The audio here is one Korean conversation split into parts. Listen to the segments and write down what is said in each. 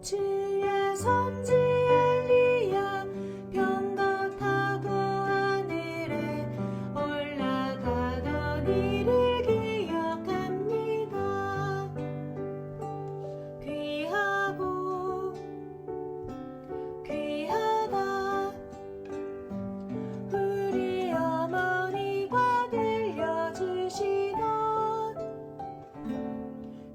주의 선지 엘리야 병거 타고 하늘에 올라가던 이를 기억합니다. 귀하고 귀하다 우리 어머니가 들려주시던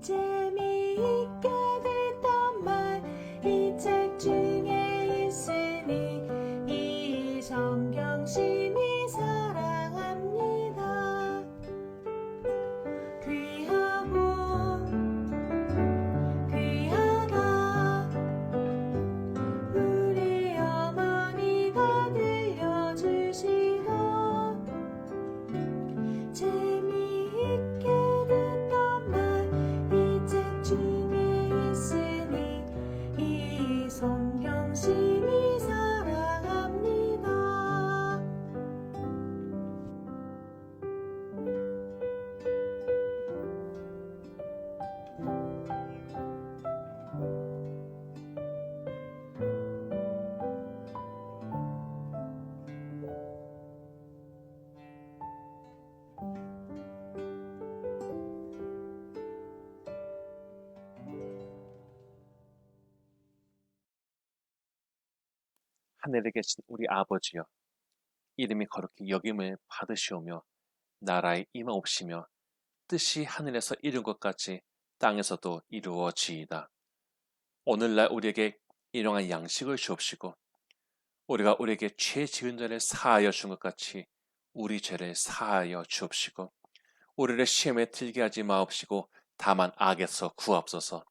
재미있게 듣던 말 이 책 중에 있으니 이 성경 심히 사랑합니다. 귀하고 귀하다 우리 어머니가 들려주시던 재미있게 듣던 말 이 책 중에 있으니 이 성경 심히 사랑합니다. 하늘에 계신 우리 아버지여, 이름이 거룩히 여김을 받으시오며 나라의 임하옵시며 뜻이 하늘에서 이룬 것 같이 땅에서도 이루어지이다. 오늘날 우리에게 일용할 양식을 주옵시고 우리가 우리에게 죄 지은 자를 사하여 준 것 같이 우리 죄를 사하여 주옵시고 우리를 시험에 들게 하지 마옵시고 다만 악에서 구하옵소서.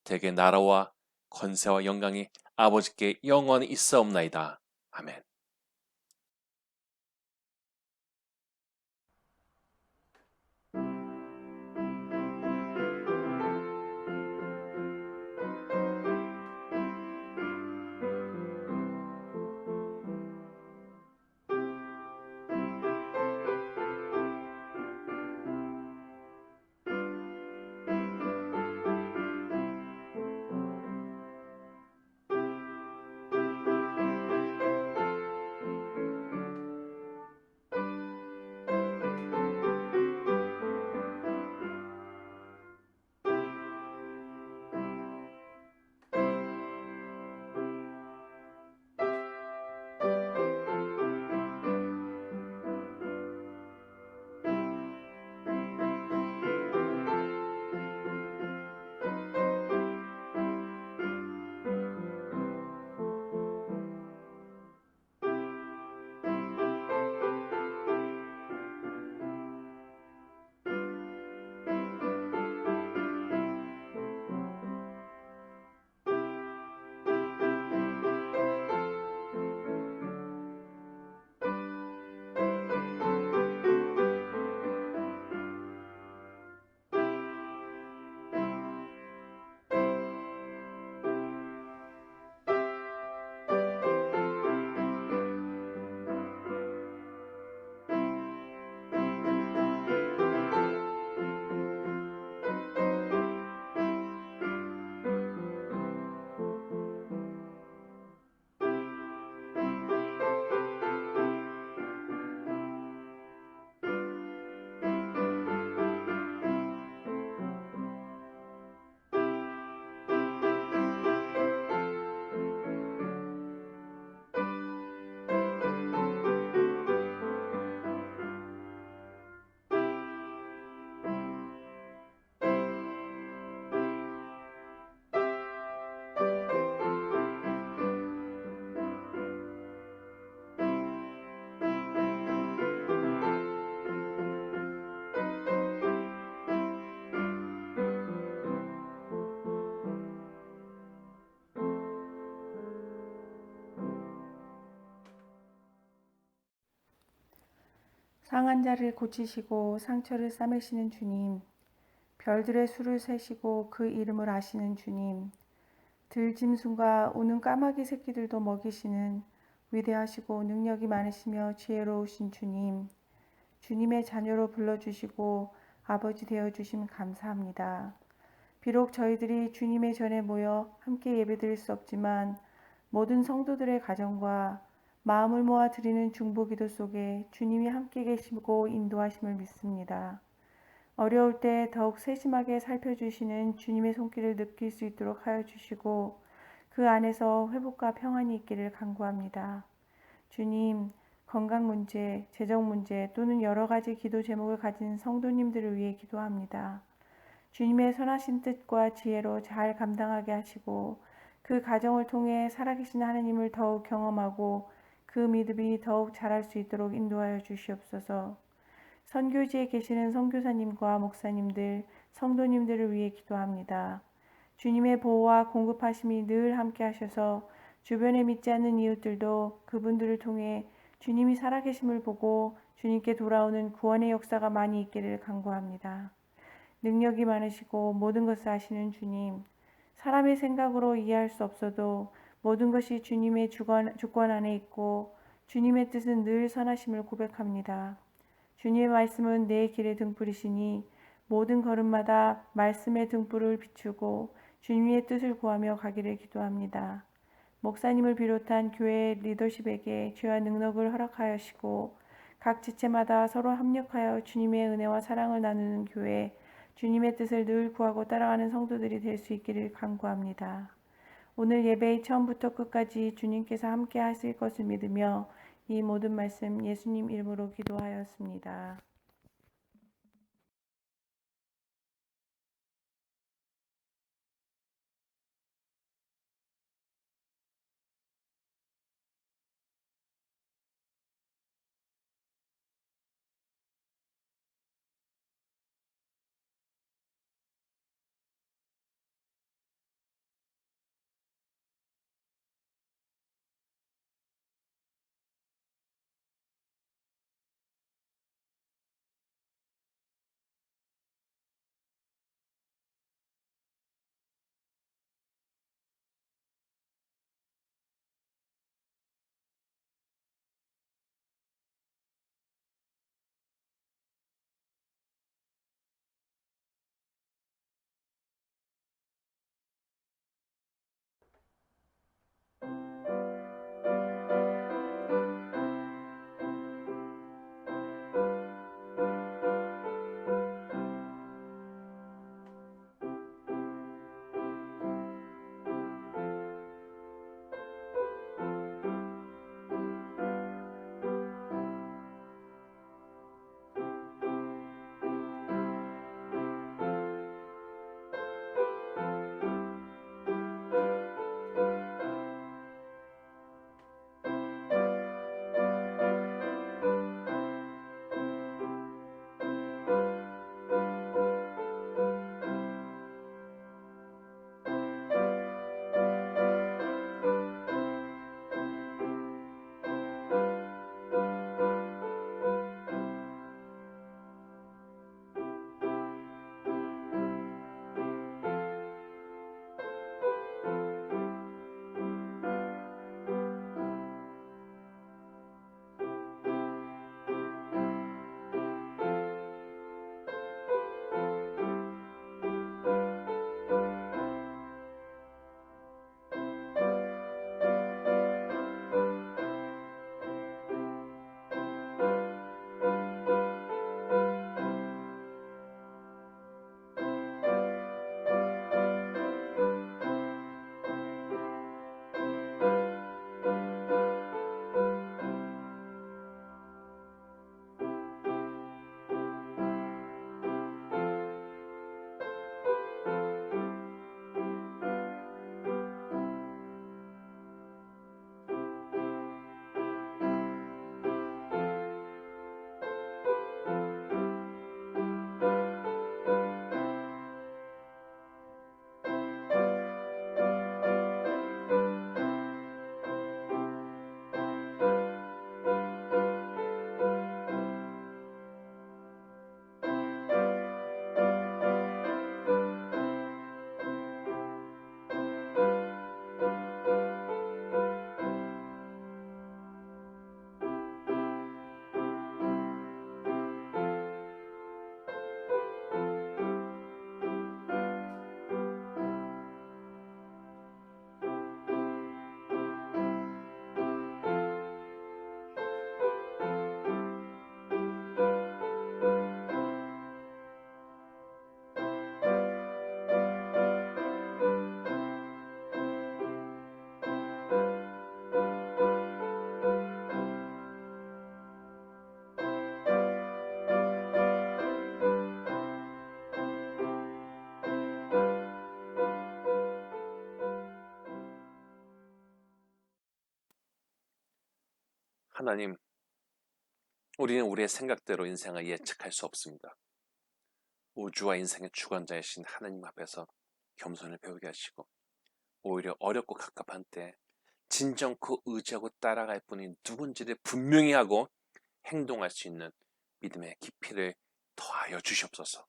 대개 나라와 권세와 영광이 아버지께 영원히 있사옵나이다. 아멘. 상한 자를 고치시고 상처를 싸매시는 주님, 별들의 수를 세시고 그 이름을 아시는 주님, 들짐승과 우는 까마귀 새끼들도 먹이시는 위대하시고 능력이 많으시며 지혜로우신 주님, 주님의 자녀로 불러주시고 아버지 되어주심 감사합니다. 비록 저희들이 주님의 전에 모여 함께 예배드릴 수 없지만 모든 성도들의 가정과 마음을 모아 드리는 중보기도 속에 주님이 함께 계시고 인도하심을 믿습니다. 어려울 때 더욱 세심하게 살펴주시는 주님의 손길을 느낄 수 있도록 하여 주시고 그 안에서 회복과 평안이 있기를 간구합니다. 주님, 건강 문제, 재정 문제 또는 여러 가지 기도 제목을 가진 성도님들을 위해 기도합니다. 주님의 선하신 뜻과 지혜로 잘 감당하게 하시고 그 가정을 통해 살아계신 하나님을 더욱 경험하고 그 믿음이 더욱 자랄 수 있도록 인도하여 주시옵소서. 선교지에 계시는 선교사님과 목사님들, 성도님들을 위해 기도합니다. 주님의 보호와 공급하심이 늘 함께 하셔서 주변에 믿지 않는 이웃들도 그분들을 통해 주님이 살아계심을 보고 주님께 돌아오는 구원의 역사가 많이 있기를 간구합니다. 능력이 많으시고 모든 것을 아시는 주님, 사람의 생각으로 이해할 수 없어도 모든 것이 주님의 주권 안에 있고 주님의 뜻은 늘 선하심을 고백합니다. 주님의 말씀은 내 길의 등불이시니 모든 걸음마다 말씀의 등불을 비추고 주님의 뜻을 구하며 가기를 기도합니다. 목사님을 비롯한 교회 리더십에게 죄와 능력을 허락하시고 각 지체마다 서로 합력하여 주님의 은혜와 사랑을 나누는 교회, 주님의 뜻을 늘 구하고 따라가는 성도들이 될 수 있기를 간구합니다. 오늘 예배의 처음부터 끝까지 주님께서 함께 하실 것을 믿으며 이 모든 말씀 예수님 이름으로 기도하였습니다. 하나님, 우리는 우리의 생각대로 인생을 예측할 수 없습니다. 우주와 인생의 주관자이신 하나님 앞에서 겸손을 배우게 하시고 오히려 어렵고 갑갑한 때 진정코 의지하고 따라갈 분이 누군지를 분명히 하고 행동할 수 있는 믿음의 깊이를 더하여 주시옵소서.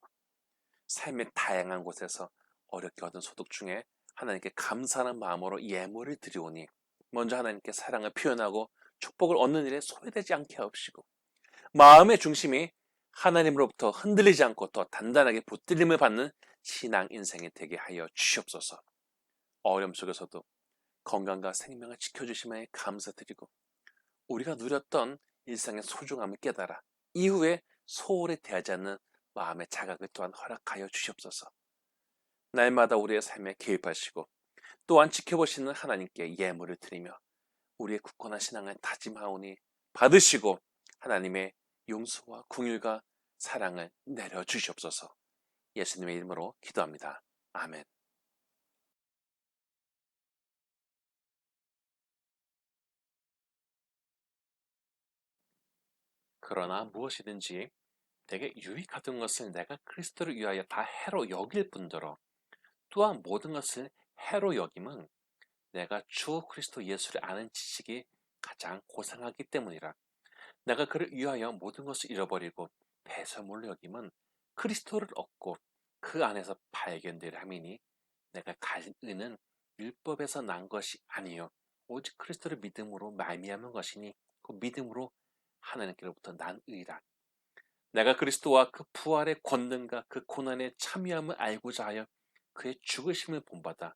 삶의 다양한 곳에서 어렵게 얻은 소득 중에 하나님께 감사하는 마음으로 예물을 드리오니 먼저 하나님께 사랑을 표현하고 축복을 얻는 일에 소외되지 않게 하옵시고 마음의 중심이 하나님으로부터 흔들리지 않고 더 단단하게 붙들림을 받는 신앙 인생이 되게 하여 주시옵소서. 어려움 속에서도 건강과 생명을 지켜주심에 감사드리고 우리가 누렸던 일상의 소중함을 깨달아 이후에 소홀히 대하지 않는 마음의 자각을 또한 허락하여 주시옵소서. 날마다 우리의 삶에 개입하시고 또한 지켜보시는 하나님께 예물을 드리며 우리의 굳건한 신앙을 다짐하오니 받으시고 하나님의 용서와 긍휼과 사랑을 내려주시옵소서. 예수님의 이름으로 기도합니다. 아멘. 그러나 무엇이든지 내게 유익하던 것을 내가 그리스도를 위하여 다 해로 여길 뿐더러 또한 모든 것을 해로 여김은 내가 주 그리스도 예수를 아는 지식이 가장 고상하기 때문이라. 내가 그를 위하여 모든 것을 잃어버리고 배설물로 여김은 그리스도를 얻고 그 안에서 발견되려 함이니 내가 가진 의는 율법에서 난 것이 아니요 오직 그리스도를 믿음으로 말미암은 것이니 그 믿음으로 하나님께로부터 난 의라. 내가 그리스도와 그 부활의 권능과 그 고난의 참여함을 알고자 하여 그의 죽으심을 본받아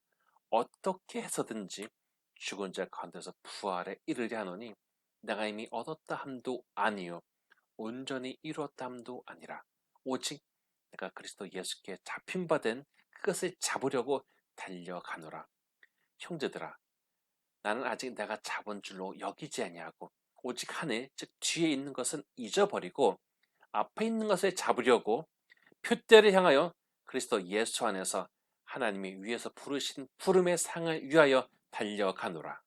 어떻게 해서든지 죽은 자 가운데서 부활에 이르려 하노니 내가 이미 얻었다 함도 아니요 온전히 이루었다 함도 아니라 오직 내가 그리스도 예수께 잡힌 바 된 그것을 잡으려고 달려가노라. 형제들아, 나는 아직 내가 잡은 줄로 여기지 아니하고 오직 하늘 즉 뒤에 있는 것은 잊어버리고 앞에 있는 것을 잡으려고 표대를 향하여 그리스도 예수 안에서 하나님이 위에서 부르신 부름의 상을 위하여 달려가노라.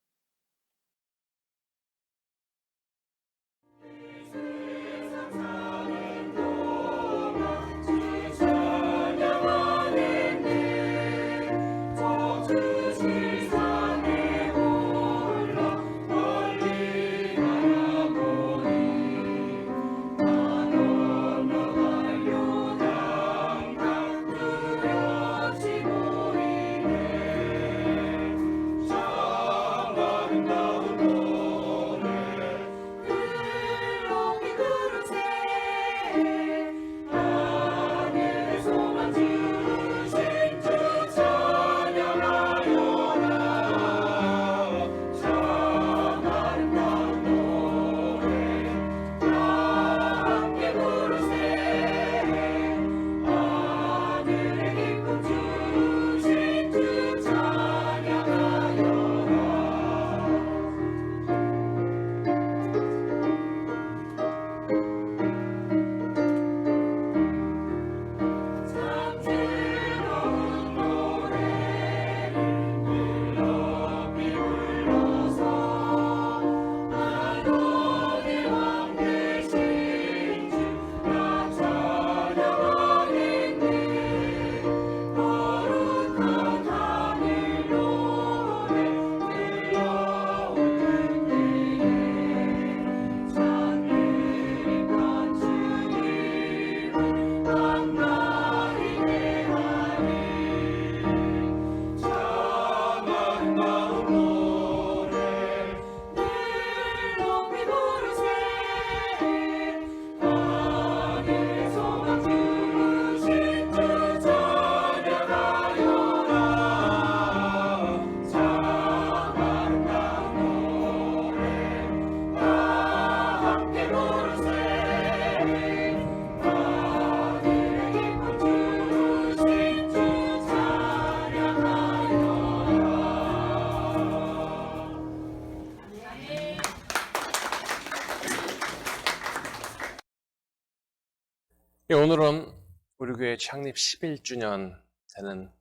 오늘은 우리 교회 창립 11주년 되는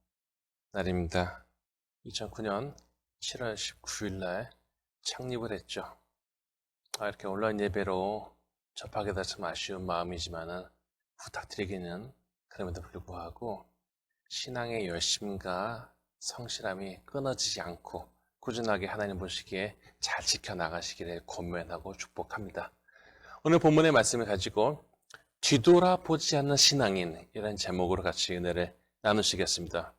날입니다. 2009년 7월 19일 날 창립을 했죠. 이렇게 온라인 예배로 접하게 돼서 좀 아쉬운 마음이지만은 부탁드리기는 그럼에도 불구하고 신앙의 열심과 성실함이 끊어지지 않고 꾸준하게 하나님 보시기에 잘 지켜나가시기를 권면하고 축복합니다. 오늘 본문의 말씀을 가지고 뒤돌아보지 않는 신앙인 이라는 제목으로 같이 은혜를 나누시겠습니다.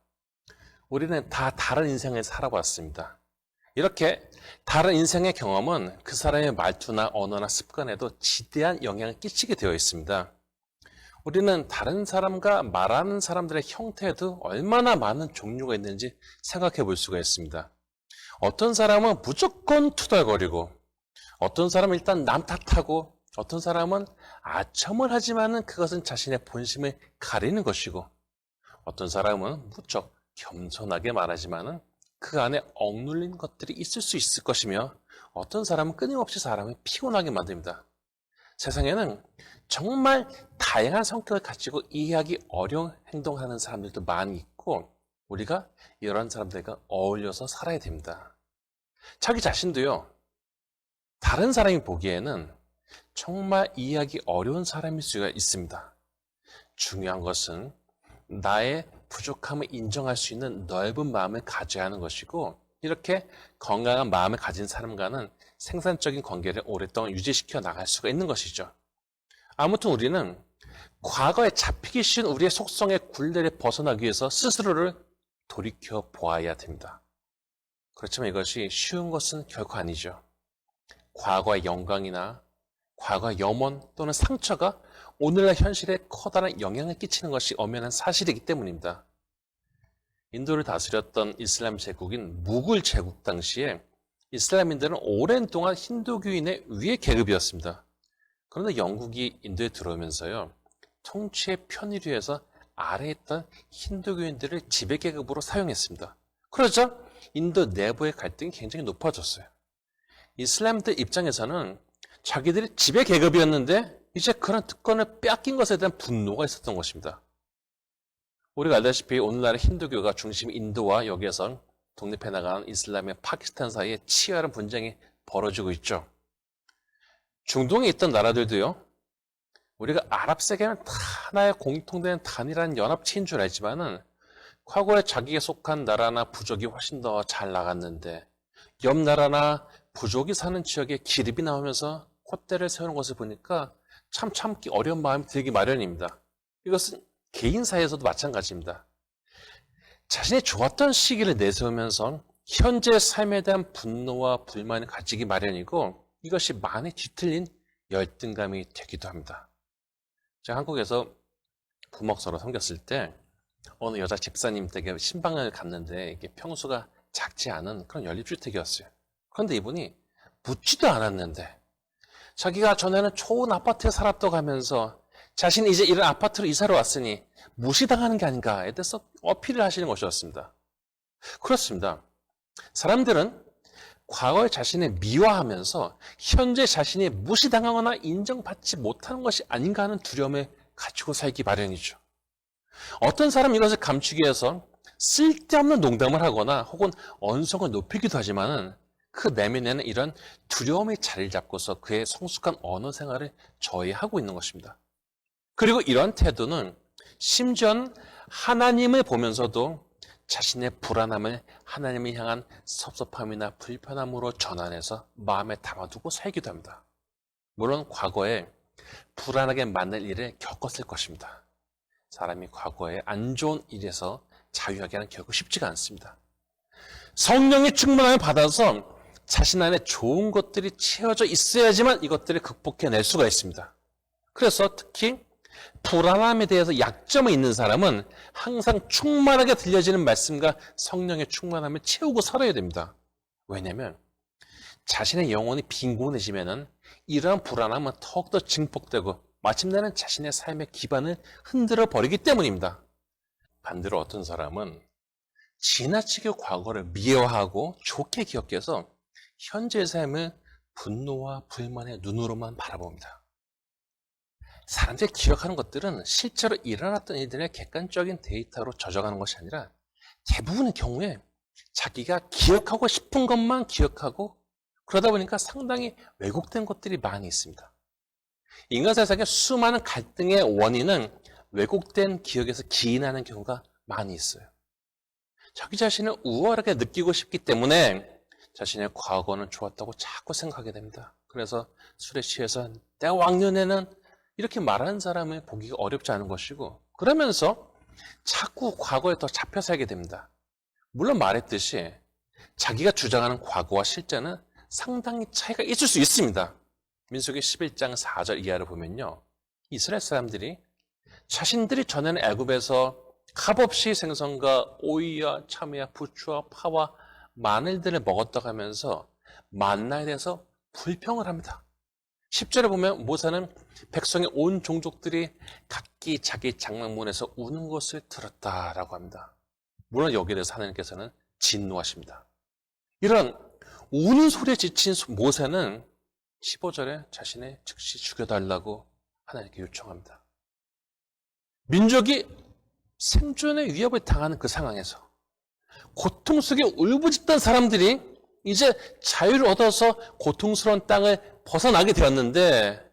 우리는 다 다른 인생을 살아왔습니다. 이렇게 다른 인생의 경험은 그 사람의 말투나 언어나 습관에도 지대한 영향을 끼치게 되어 있습니다. 우리는 다른 사람과 말하는 사람들의 형태에도 얼마나 많은 종류가 있는지 생각해 볼 수가 있습니다. 어떤 사람은 무조건 투덜거리고, 어떤 사람은 일단 남 탓하고, 어떤 사람은 아첨을 하지만은 그것은 자신의 본심을 가리는 것이고, 어떤 사람은 무척 겸손하게 말하지만은 그 안에 억눌린 것들이 있을 수 있을 것이며, 어떤 사람은 끊임없이 사람을 피곤하게 만듭니다. 세상에는 정말 다양한 성격을 가지고 이해하기 어려운 행동하는 사람들도 많이 있고, 우리가 이런 사람들과 어울려서 살아야 됩니다. 자기 자신도요, 다른 사람이 보기에는 정말 이해하기 어려운 사람일 수가 있습니다. 중요한 것은 나의 부족함을 인정할 수 있는 넓은 마음을 가져야 하는 것이고, 이렇게 건강한 마음을 가진 사람과는 생산적인 관계를 오랫동안 유지시켜 나갈 수가 있는 것이죠. 아무튼 우리는 과거에 잡히기 쉬운 우리의 속성의 굴레를 벗어나기 위해서 스스로를 돌이켜 보아야 됩니다. 그렇지만 이것이 쉬운 것은 결코 아니죠. 과거의 영광이나 과거의 염원 또는 상처가 오늘날 현실에 커다란 영향을 끼치는 것이 엄연한 사실이기 때문입니다. 인도를 다스렸던 이슬람 제국인 무굴 제국 당시에 이슬람인들은 오랜 동안 힌두교인의 위의 계급이었습니다. 그런데 영국이 인도에 들어오면서요, 통치의 편의를 위해서 아래에 있던 힌두교인들을 지배계급으로 사용했습니다. 그러자 인도 내부의 갈등이 굉장히 높아졌어요. 이슬람들 입장에서는 자기들이 지배계급이었는데 이제 그런 특권을 빼앗긴 것에 대한 분노가 있었던 것입니다. 우리가 알다시피 오늘날의 힌두교가 중심 인도와 여기에서 독립해 나간 이슬람의 파키스탄 사이에 치열한 분쟁이 벌어지고 있죠. 중동에 있던 나라들도요, 우리가 아랍 세계는 다 하나의 공통된 단일한 연합체인 줄 알지만은 과거에 자기에 속한 나라나 부족이 훨씬 더 잘 나갔는데 옆 나라나 부족이 사는 지역에 기립이 나오면서 콧대를 세우는 것을 보니까 참 참기 어려운 마음이 들기 마련입니다. 이것은 개인 사이에서도 마찬가지입니다. 자신이 좋았던 시기를 내세우면서 현재 삶에 대한 분노와 불만을 가지기 마련이고, 이것이 많이 뒤틀린 열등감이 되기도 합니다. 제가 한국에서 부목사로 섬겼을 때 어느 여자 집사님 댁에 신방을 갔는데 이게 평수가 작지 않은 그런 연립주택이었어요. 그런데 이분이 묻지도 않았는데 자기가 전에는 좋은 아파트에 살았다고 하면서 자신이 이제 이런 아파트로 이사를 왔으니 무시당하는 게 아닌가에 대해서 어필을 하시는 것이었습니다. 그렇습니다. 사람들은 과거의 자신을 미화하면서 현재 자신이 무시당하거나 인정받지 못하는 것이 아닌가 하는 두려움을 가지고 살기 마련이죠. 어떤 사람은 이것을 감추기 위해서 쓸데없는 농담을 하거나 혹은 언성을 높이기도 하지만은 그 내면에는 이런 두려움이 자리를 잡고서 그의 성숙한 언어 생활을 저해하고 있는 것입니다. 그리고 이런 태도는 심지어는 하나님을 보면서도 자신의 불안함을 하나님을 향한 섭섭함이나 불편함으로 전환해서 마음에 담아두고 살기도 합니다. 물론 과거에 불안하게 만날 일을 겪었을 것입니다. 사람이 과거에 안 좋은 일에서 자유하게 하는 결코 쉽지가 않습니다. 성령의 충만함을 받아서 자신 안에 좋은 것들이 채워져 있어야지만 이것들을 극복해낼 수가 있습니다. 그래서 특히 불안함에 대해서 약점이 있는 사람은 항상 충만하게 들려지는 말씀과 성령의 충만함을 채우고 살아야 됩니다. 왜냐하면 자신의 영혼이 빈곤해지면 이러한 불안함은 더욱더 증폭되고 마침내는 자신의 삶의 기반을 흔들어 버리기 때문입니다. 반대로 어떤 사람은 지나치게 과거를 미워하고 좋게 기억해서 현재의 삶을 분노와 불만의 눈으로만 바라봅니다. 사람들이 기억하는 것들은 실제로 일어났던 일들의 객관적인 데이터로 젖어가는 것이 아니라 대부분의 경우에 자기가 기억하고 싶은 것만 기억하고 그러다 보니까 상당히 왜곡된 것들이 많이 있습니다. 인간 세상의 수많은 갈등의 원인은 왜곡된 기억에서 기인하는 경우가 많이 있어요. 자기 자신을 우월하게 느끼고 싶기 때문에 자신의 과거는 좋았다고 자꾸 생각하게 됩니다. 그래서 술에 취해서 내가 왕년에는 이렇게 말하는 사람을 보기가 어렵지 않은 것이고, 그러면서 자꾸 과거에 더 잡혀 살게 됩니다. 물론 말했듯이 자기가 주장하는 과거와 실제는 상당히 차이가 있을 수 있습니다. 민수기 11장 4절 이하를 보면요, 이스라엘 사람들이 자신들이 전에는 애굽에서 값없이 생선과 오이와 참외와 부추와 파와 마늘들을 먹었다고 하면서 만나에 대해서 불평을 합니다. 10절에 보면 모세는 백성의 온 종족들이 각기 자기 장막문에서 우는 것을 들었다라고 합니다. 물론 여기에 대해서 하나님께서는 진노하십니다. 이런 우는 소리에 지친 모세는 15절에 자신의 즉시 죽여달라고 하나님께 요청합니다. 민족이 생존의 위협을 당하는 그 상황에서 고통 속에 울부짖던 사람들이 이제 자유를 얻어서 고통스러운 땅을 벗어나게 되었는데,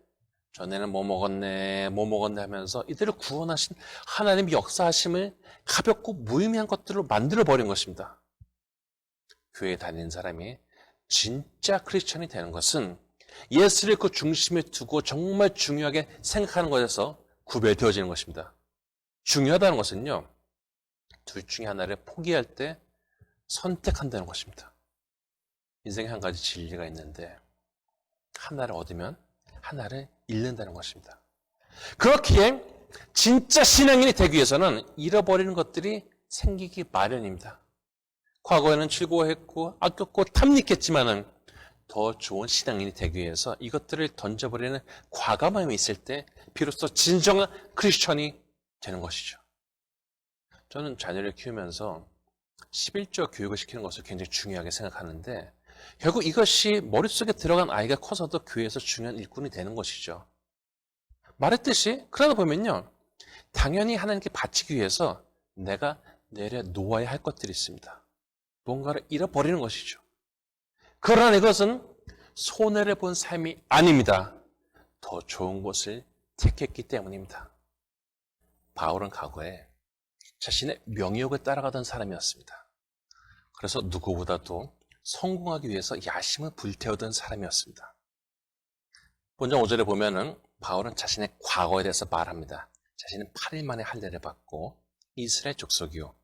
전에는 뭐 먹었네 하면서 이들을 구원하신 하나님의 역사하심을 가볍고 무의미한 것들로 만들어버린 것입니다. 교회에 다니는 사람이 진짜 크리스천이 되는 것은 예수를 그 중심에 두고 정말 중요하게 생각하는 것에서 구별되어지는 것입니다. 중요하다는 것은요, 둘 중에 하나를 포기할 때 선택한다는 것입니다. 인생에 한 가지 진리가 있는데 하나를 얻으면 하나를 잃는다는 것입니다. 그렇기에 진짜 신앙인이 되기 위해서는 잃어버리는 것들이 생기기 마련입니다. 과거에는 즐거워했고 아꼈고 탐닉했지만은 더 좋은 신앙인이 되기 위해서 이것들을 던져버리는 과감함이 있을 때 비로소 진정한 크리스천이 되는 것이죠. 저는 자녀를 키우면서 11조 교육을 시키는 것을 굉장히 중요하게 생각하는데, 결국 이것이 머릿속에 들어간 아이가 커서도 교회에서 중요한 일꾼이 되는 것이죠. 말했듯이 그러다 보면요, 당연히 하나님께 바치기 위해서 내가 내려놓아야 할 것들이 있습니다. 뭔가를 잃어버리는 것이죠. 그러나 이것은 손해를 본 삶이 아닙니다. 더 좋은 것을 택했기 때문입니다. 바울은 과거에 자신의 명욕을 따라가던 사람이었습니다. 그래서 누구보다도 성공하기 위해서 야심을 불태우던 사람이었습니다. 본장 5절에 보면은 바울은 자신의 과거에 대해서 말합니다. 자신은 8일 만에 할례를 받고 이스라엘 족속이요,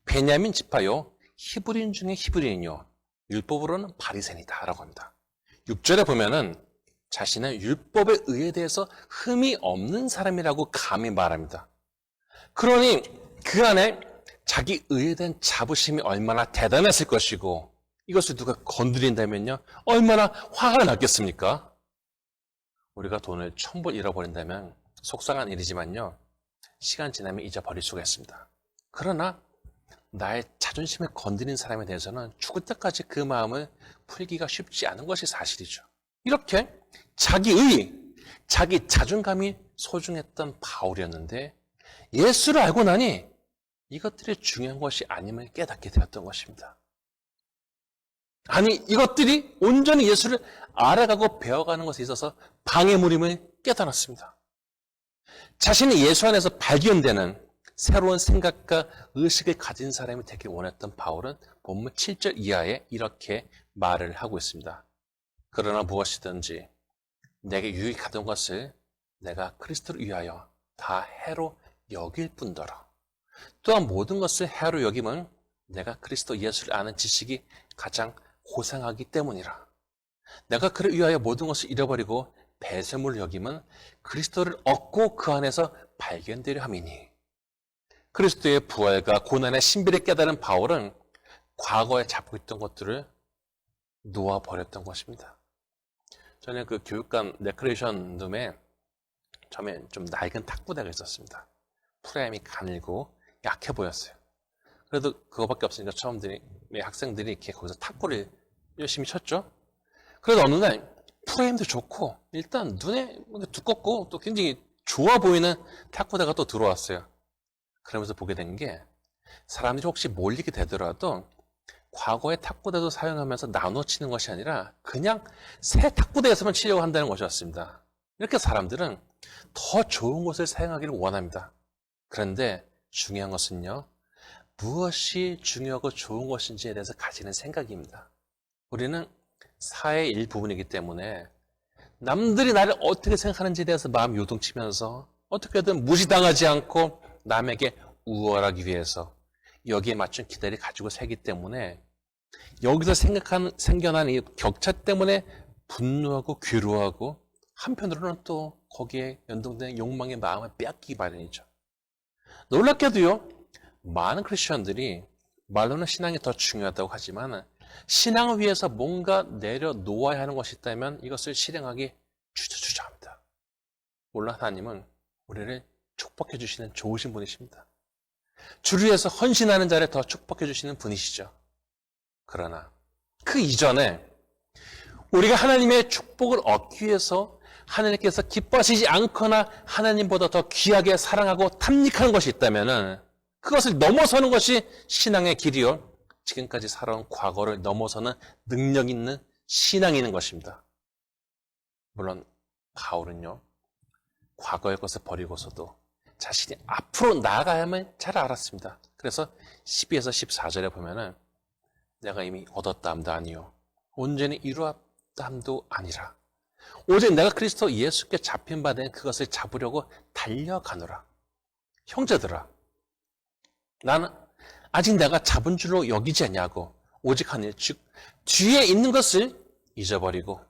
베냐민 지파요, 히브리인 중에 히브리인이요, 율법으로는 바리새인이다 라고 합니다. 6절에 보면은 자신은 율법의 의에 대해서 흠이 없는 사람이라고 감히 말합니다. 그러니 그 안에 자기 의에 대한 자부심이 얼마나 대단했을 것이고, 이것을 누가 건드린다면요, 얼마나 화가 났겠습니까? 우리가 돈을 1000불 잃어버린다면 속상한 일이지만요, 시간 지나면 잊어버릴 수가 있습니다. 그러나 나의 자존심을 건드린 사람에 대해서는 죽을 때까지 그 마음을 풀기가 쉽지 않은 것이 사실이죠. 이렇게 자기의, 자기 자존감이 소중했던 바울이었는데 예수를 알고 나니 이것들이 중요한 것이 아님을 깨닫게 되었던 것입니다. 아니, 이것들이 온전히 예수를 알아가고 배워가는 것에 있어서 방해물임을 깨달았습니다. 자신이 예수 안에서 발견되는 새로운 생각과 의식을 가진 사람이 되길 원했던 바울은 본문 7절 이하에 이렇게 말을 하고 있습니다. 그러나 무엇이든지 내게 유익하던 것을 내가 그리스도를 위하여 다 해로 여길 뿐더러, 또한 모든 것을 해로 여김은 내가 그리스도 예수를 아는 지식이 가장 고상하기 때문이라. 내가 그를 위하여 모든 것을 잃어버리고 배설물을 여김은 그리스도를 얻고 그 안에서 발견되려 함이니. 그리스도의 부활과 고난의 신비를 깨달은 바울은 과거에 잡고 있던 것들을 놓아버렸던 것입니다. 저는 그 교육감 레크레이션 룸에 처음에 좀 낡은 탁구대가 있었습니다. 프레임이 가늘고 약해 보였어요. 그래도 그거밖에 없으니까 처음들이 학생들이 이렇게 거기서 탁구를 열심히 쳤죠. 그래도 어느 날 프레임도 좋고 일단 눈에 두껍고 또 굉장히 좋아 보이는 탁구대가 또 들어왔어요. 그러면서 보게 된 게, 사람들이 혹시 몰리게 되더라도 과거의 탁구대도 사용하면서 나눠 치는 것이 아니라 그냥 새 탁구대에서만 치려고 한다는 것이었습니다. 이렇게 사람들은 더 좋은 것을 사용하기를 원합니다. 그런데 중요한 것은요, 무엇이 중요하고 좋은 것인지에 대해서 가지는 생각입니다. 우리는 사회의 일부분이기 때문에 남들이 나를 어떻게 생각하는지에 대해서 마음 요동치면서 어떻게든 무시당하지 않고 남에게 우월하기 위해서 여기에 맞춘 기대를 가지고 살기 때문에 여기서 생겨난 이 격차 때문에 분노하고 괴로워하고 한편으로는 또 거기에 연동된 욕망의 마음을 빼앗기기 마련이죠. 놀랍게도요, 많은 크리스천들이 말로는 신앙이 더 중요하다고 하지만 신앙을 위해서 뭔가 내려놓아야 하는 것이 있다면 이것을 실행하기 주저주저합니다. 물론 하나님은 우리를 축복해 주시는 좋으신 분이십니다. 주를 위해서 헌신하는 자를 더 축복해 주시는 분이시죠. 그러나 그 이전에 우리가 하나님의 축복을 얻기 위해서 하나님께서 기뻐하시지 않거나 하나님보다 더 귀하게 사랑하고 탐닉하는 것이 있다면 그것을 넘어서는 것이 신앙의 길이요, 지금까지 살아온 과거를 넘어서는 능력 있는 신앙이 있는 것입니다. 물론 바울은요, 과거의 것을 버리고서도 자신이 앞으로 나아가야만 잘 알았습니다. 그래서 12에서 14절에 보면은 내가 이미 얻었다함도 아니요 온전히 이루었다함도 아니라 오직 내가 그리스도 예수께 잡힌 바 된 그것을 잡으려고 달려가노라. 형제들아, 나는 아직 내가 잡은 줄로 여기지 않냐고 오직 한 일, 즉 뒤에 있는 것을 잊어버리고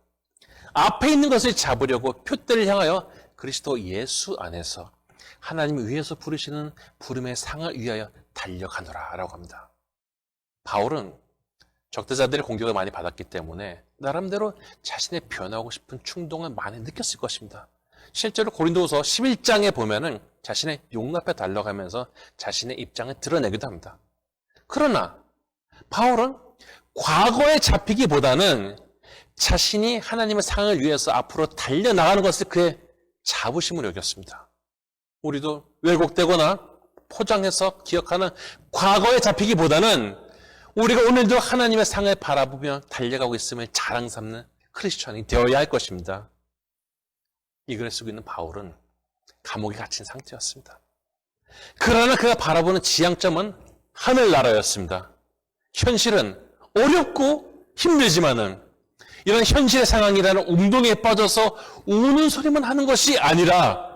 앞에 있는 것을 잡으려고 표대를 향하여 그리스도 예수 안에서 하나님 위에서 부르시는 부름의 상을 위하여 달려가노라 라고 합니다. 바울은 적대자들의 공격을 많이 받았기 때문에 나름대로 자신의 변하고 싶은 충동을 많이 느꼈을 것입니다. 실제로 고린도후서 11장에 보면은 자신의 용납에 달려가면서 자신의 입장을 드러내기도 합니다. 그러나 바울은 과거에 잡히기보다는 자신이 하나님의 상을 위해서 앞으로 달려나가는 것을 그의 자부심으로 여겼습니다. 우리도 왜곡되거나 포장해서 기억하는 과거에 잡히기보다는 우리가 오늘도 하나님의 상을 바라보며 달려가고 있음을 자랑 삼는 크리스천이 되어야 할 것입니다. 이 글을 쓰고 있는 바울은 감옥에 갇힌 상태였습니다. 그러나 그가 바라보는 지향점은 하늘나라였습니다. 현실은 어렵고 힘들지만은 이런 현실의 상황이라는 운동에 빠져서 우는 소리만 하는 것이 아니라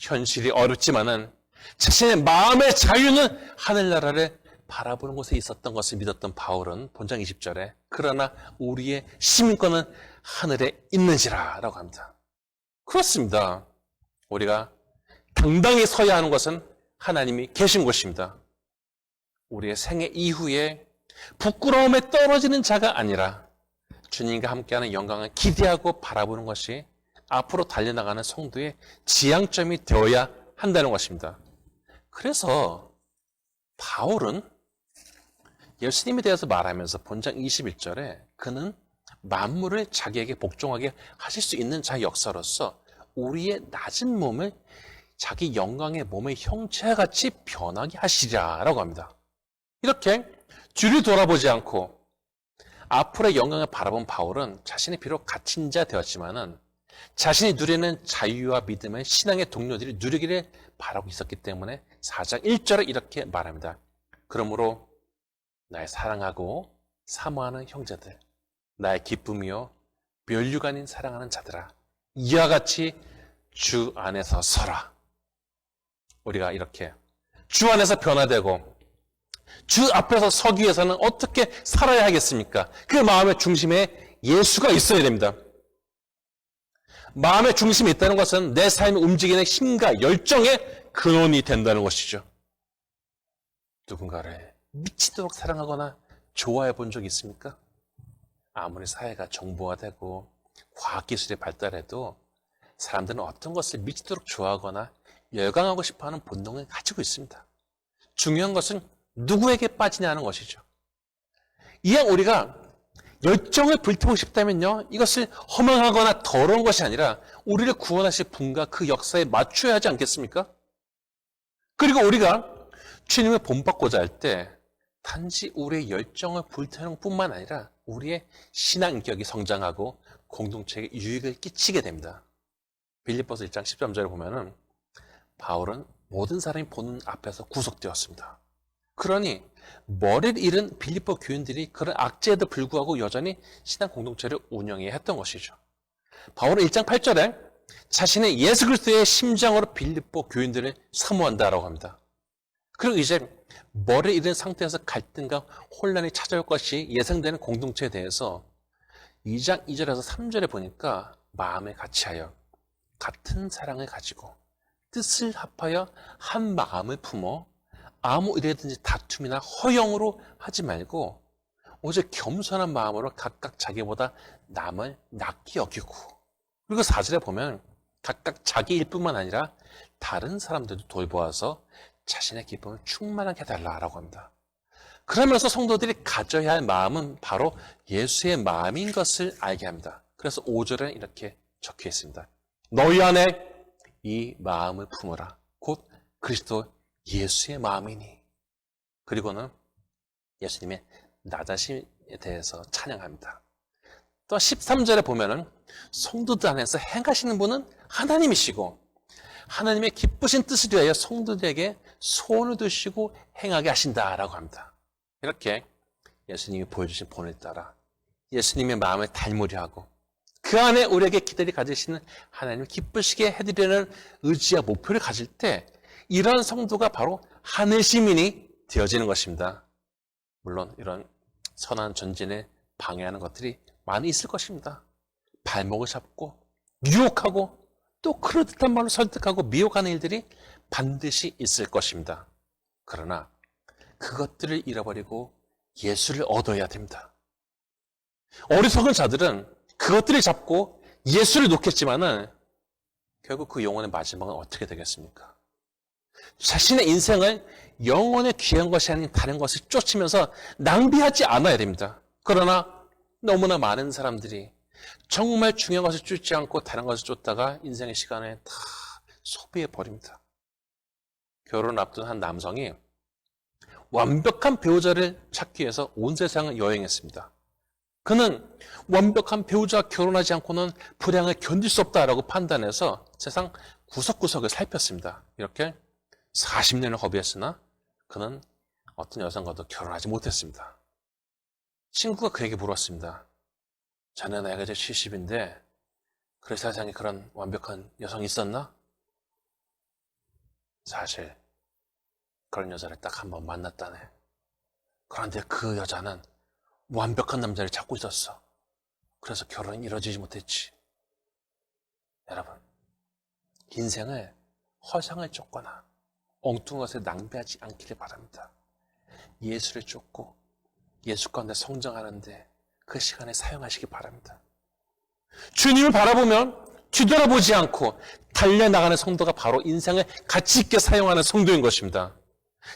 현실이 어렵지만은 자신의 마음의 자유는 하늘나라를 바라보는 곳에 있었던 것을 믿었던 바울은 본장 20절에 그러나 우리의 시민권은 하늘에 있는지라 라고 합니다. 그렇습니다. 우리가 당당히 서야 하는 것은 하나님이 계신 곳입니다. 우리의 생애 이후에 부끄러움에 떨어지는 자가 아니라 주님과 함께하는 영광을 기대하고 바라보는 것이 앞으로 달려나가는 성도의 지향점이 되어야 한다는 것입니다. 그래서 바울은 예수님에 대해서 말하면서 본장 21절에 그는 만물을 자기에게 복종하게 하실 수 있는 자의 역사로서 우리의 낮은 몸을 자기 영광의 몸의 형체와 같이 변하게 하시리라고 합니다. 이렇게 뒤를 돌아보지 않고 앞으로의 영광을 바라본 바울은 자신이 비록 갇힌 자 되었지만은 자신이 누리는 자유와 믿음을 신앙의 동료들이 누리기를 바라고 있었기 때문에 4장 1절에 이렇게 말합니다. 그러므로 나의 사랑하고 사모하는 형제들, 나의 기쁨이요 면류관인 사랑하는 자들아, 이와 같이 주 안에서 서라. 우리가 이렇게 주 안에서 변화되고 주 앞에서 서기 위해서는 어떻게 살아야 하겠습니까? 그 마음의 중심에 예수가 있어야 됩니다. 마음의 중심이 있다는 것은 내 삶이 움직이는 힘과 열정의 근원이 된다는 것이죠. 누군가를 미치도록 사랑하거나 좋아해 본 적이 있습니까? 아무리 사회가 정보화되고 과학기술이 발달해도 사람들은 어떤 것을 미치도록 좋아하거나 열광하고 싶어하는 본능을 가지고 있습니다. 중요한 것은 누구에게 빠지냐는 것이죠. 이왕 우리가 열정을 불태우고 싶다면요, 이것을 허망하거나 더러운 것이 아니라 우리를 구원하실 분과 그 역사에 맞춰야 하지 않겠습니까? 그리고 우리가 주님을 본받고자 할 때 단지 우리의 열정을 불태우는 뿐만 아니라 우리의 신앙 인격이 성장하고 공동체에 유익을 끼치게 됩니다. 빌립보서 1장 13절에 보면은 바울은 모든 사람이 보는 앞에서 구속되었습니다. 그러니 머리를 잃은 빌립보 교인들이 그런 악재에도 불구하고 여전히 신앙 공동체를 운영해야 했던 것이죠. 바울은 1장 8절에 자신의 예수 그리스도의 심장으로 빌립보 교인들을 사모한다라고 합니다. 그리고 이제 머리를 잃은 상태에서 갈등과 혼란이 찾아올 것이 예상되는 공동체에 대해서 2장 2절에서 3절에 보니까 마음에 같이하여 같은 사랑을 가지고 뜻을 합하여 한 마음을 품어 아무 일이든지 다툼이나 허영으로 하지 말고 오직 겸손한 마음으로 각각 자기보다 남을 낫게 여기고, 그리고 4절에 보면 각각 자기 일뿐만 아니라 다른 사람들도 돌보아서 자신의 기쁨을 충만하게 해달라고 합니다. 그러면서 성도들이 가져야 할 마음은 바로 예수의 마음인 것을 알게 합니다. 그래서 5절에 이렇게 적혀 있습니다. 너희 안에 이 마음을 품어라. 곧 그리스도 예수의 마음이니. 그리고는 예수님의 나자심에 대해서 찬양합니다. 또 13절에 보면은 성도들 안에서 행하시는 분은 하나님이시고 하나님의 기쁘신 뜻을 위하여 성도들에게 소원을 두시고 행하게 하신다라고 합니다. 이렇게 예수님이 보여주신 본을 따라 예수님의 마음을 닮으려 하고 그 안에 우리에게 기대를 가지시는 하나님을 기쁘시게 해드리려는 의지와 목표를 가질 때 이런 성도가 바로 하늘 시민이 되어지는 것입니다. 물론 이런 선한 전진에 방해하는 것들이 많이 있을 것입니다. 발목을 잡고 유혹하고 또 그럴듯한 말로 설득하고 미혹하는 일들이 반드시 있을 것입니다. 그러나 그것들을 잃어버리고 예수를 얻어야 됩니다. 어리석은 자들은 그것들을 잡고 예수를 놓겠지만은 결국 그 영혼의 마지막은 어떻게 되겠습니까? 자신의 인생을 영혼의 귀한 것이 아닌 다른 것을 쫓으면서 낭비하지 않아야 됩니다. 그러나 너무나 많은 사람들이 정말 중요한 것을 쫓지 않고 다른 것을 쫓다가 인생의 시간을 다 소비해 버립니다. 결혼을 앞둔 한 남성이 완벽한 배우자를 찾기 위해서 온 세상을 여행했습니다. 그는 완벽한 배우자와 결혼하지 않고는 불행을 견딜 수 없다라고 판단해서 세상 구석구석을 살폈습니다. 이렇게 40년을 허비했으나 그는 어떤 여성과도 결혼하지 못했습니다. 친구가 그에게 물었습니다. 자네 나이가 이제 70인데 그래 세상에 그런 완벽한 여성이 있었나? 사실 그런 여자를 딱 한 번 만났다네. 그런데 그 여자는 완벽한 남자를 찾고 있었어. 그래서 결혼이 이루어지지 못했지. 여러분, 인생을 허상을 쫓거나 엉뚱한 것에 낭비하지 않기를 바랍니다. 예수를 쫓고 예수 가운데 성장하는데 그 시간에 사용하시기 바랍니다. 주님을 바라보면 뒤돌아보지 않고 달려나가는 성도가 바로 인생을 가치 있게 사용하는 성도인 것입니다.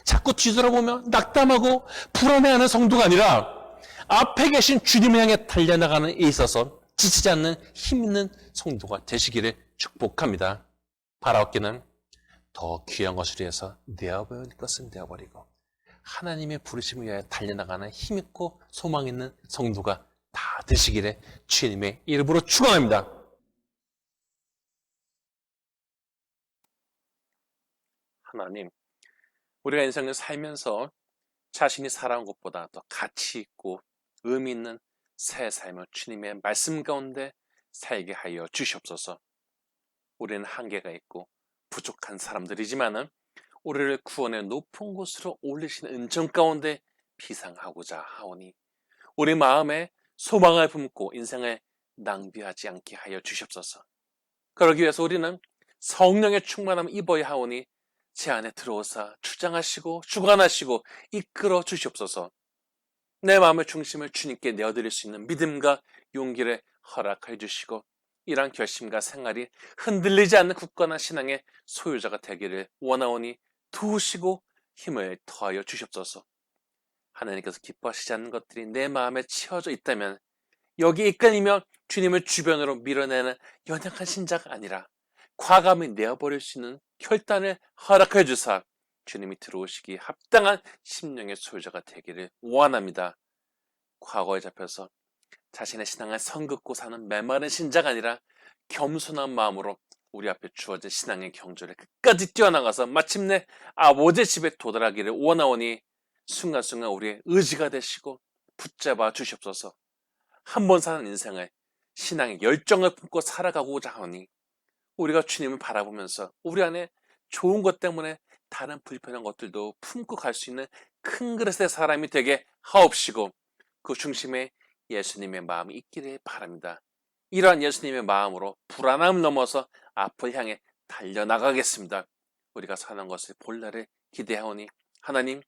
자꾸 뒤돌아보며 낙담하고 불안해하는 성도가 아니라 앞에 계신 주님을 향해 달려나가는 데 있어서 지치지 않는 힘 있는 성도가 되시기를 축복합니다. 바라옵기는 더 귀한 것을 위해서 내어버릴 것은 내어버리고 하나님의 부르심을 위하여 달려나가는 힘있고 소망 있는 성도가 다 되시기를 주님의 이름으로 축원합니다. 하나님, 우리가 인생을 살면서 자신이 살아온 것보다 더 가치 있고 의미 있는 새 삶을 주님의 말씀 가운데 살게 하여 주시옵소서. 우리는 한계가 있고 부족한 사람들이지만은 우리를 구원의 높은 곳으로 올리시는 은총 가운데 비상하고자 하오니 우리 마음에 소망을 품고 인생을 낭비하지 않게 하여 주시옵소서. 그러기 위해서 우리는 성령의 충만함을 입어야 하오니 제 안에 들어오사 주장하시고 주관하시고 이끌어 주시옵소서. 내 마음의 중심을 주님께 내어드릴 수 있는 믿음과 용기를 허락해 주시고 이러한 결심과 생활이 흔들리지 않는 굳건한 신앙의 소유자가 되기를 원하오니 도우시고 힘을 더하여 주시옵소서. 하나님께서 기뻐하시지 않는 것들이 내 마음에 채워져 있다면 여기 이끌리며 주님을 주변으로 밀어내는 연약한 신자가 아니라 과감히 내어버릴 수 있는 결단을 허락해 주사 주님이 들어오시기 합당한 심령의 소유자가 되기를 원합니다. 과거에 잡혀서 자신의 신앙을 선긋고 사는 메마른 신자가 아니라 겸손한 마음으로 우리 앞에 주어진 신앙의 경주를 끝까지 뛰어나가서 마침내 아버지의 집에 도달하기를 원하오니 순간순간 우리의 의지가 되시고 붙잡아 주시옵소서. 한 번 사는 인생을 신앙의 열정을 품고 살아가고자 하오니 우리가 주님을 바라보면서 우리 안에 좋은 것 때문에 다른 불편한 것들도 품고 갈 수 있는 큰 그릇의 사람이 되게 하옵시고 그 중심에 예수님의 마음이 있기를 바랍니다. 이러한 예수님의 마음으로 불안함을 넘어서 앞을 향해 달려나가겠습니다. 우리가 사는 것을 본래를 기대하오니 하나님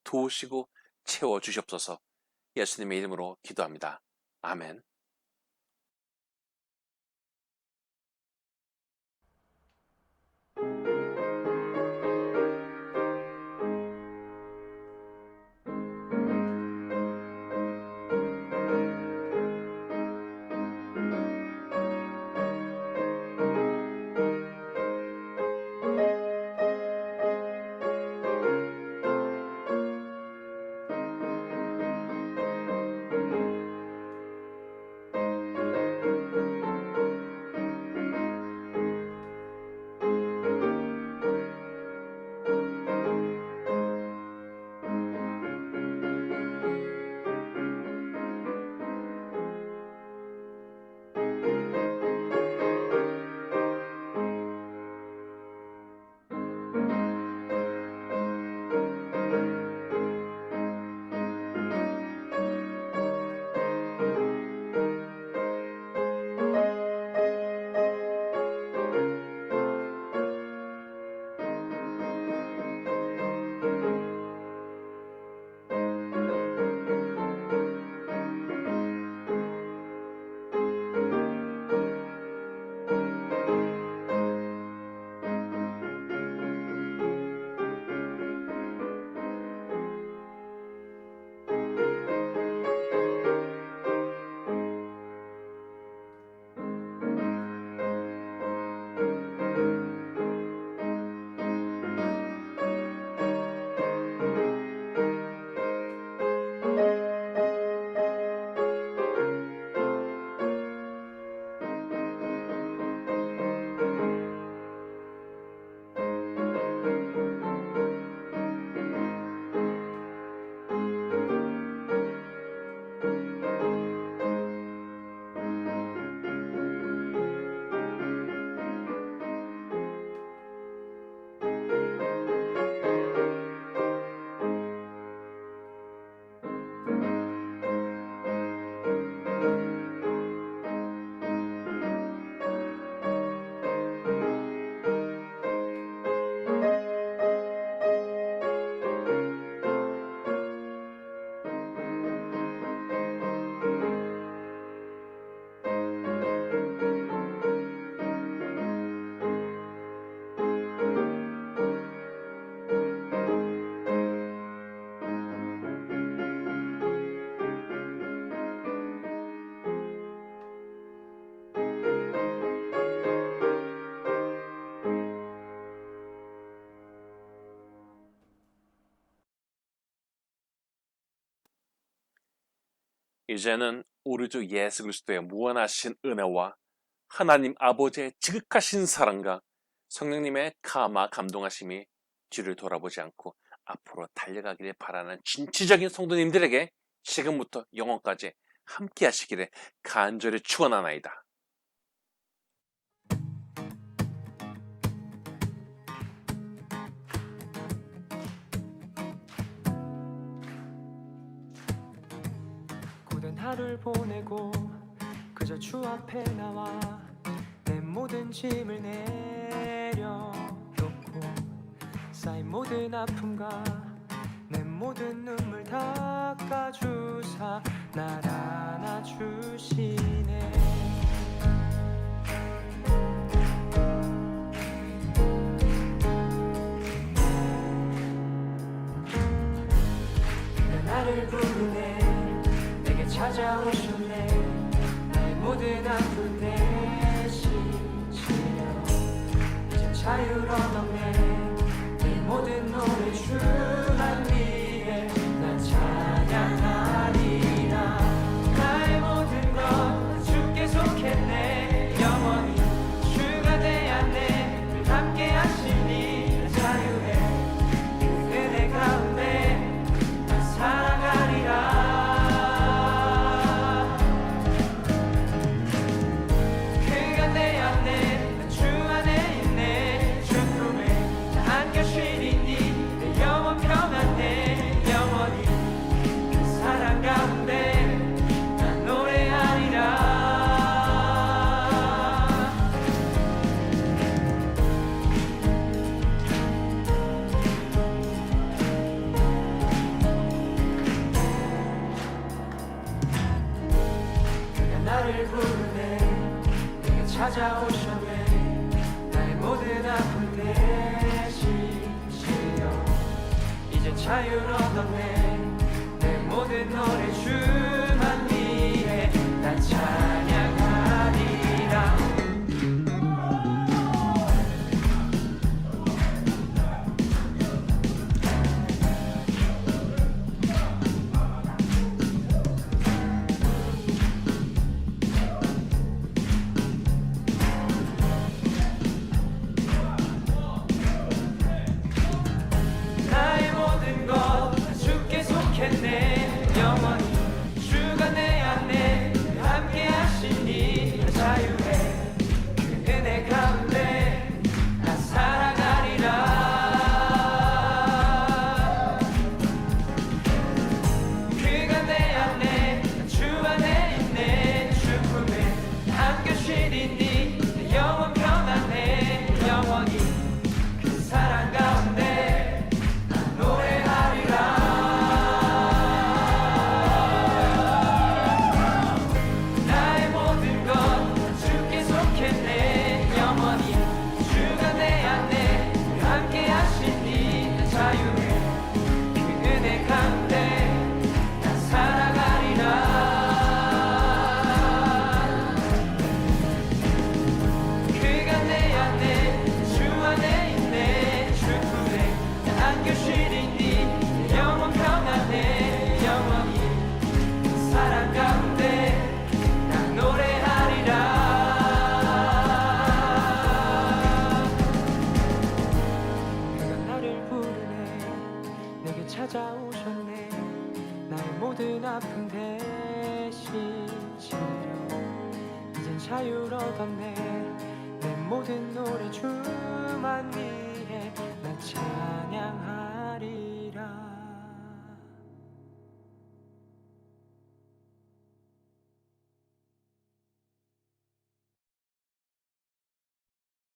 도우시고 채워주시옵소서. 예수님의 이름으로 기도합니다. 아멘. 이제는 우리 주 예수 그리스도의 무한하신 은혜와 하나님 아버지의 지극하신 사랑과 성령님의 감동하심이 뒤를 돌아보지 않고 앞으로 달려가기를 바라는 진취적인 성도님들에게 지금부터 영원까지 함께 하시기를 간절히 축원하나이다. 고된 하루를 보내고 그저 주 앞에 나와 내 모든 짐을 내려놓고 쌓인 모든 아픔과 내 모든 눈물 닦아주사 날 안아주시네. 나를 부르네. 내게 찾아오셨네. 나의 모든 아픔 대신 지려 이제 자유로 넘네. 내 모든 노래 나를 부르네 내게 찾아오셨네 나의 모든 아픔 대신 실려 이제 자유를 얻었네 내 모든 노래 주만 위해 난 찬양하리라 나의 모든 것 주께 속했네 영원히 주가 내 안에 함께 하시니 나 자유해 그 은혜 가운데 나 살아가리라 그가 내 안에 주 안에 있네 주 품에 안겨시리니 내 영혼 평안해 영원히 그 사랑 가운데 노래하리라 나의 모든 것 주께 속했네 영원히 주가 내 안에 함께 하시니 나 자유해 그 은혜 가운데 나 살아가리라 그가 내 안에 주 안에 있네 주 품에 나 안겨시리니 영원 평안해 영원히 그 사랑 가운데 나 노래하리라 그가 나를 부르네 내게 찾아오셨네 나의 모든 아픔 대신 실려 이젠 자유를 얻었네 내 모든 노래 주만 위해 난 찬양하리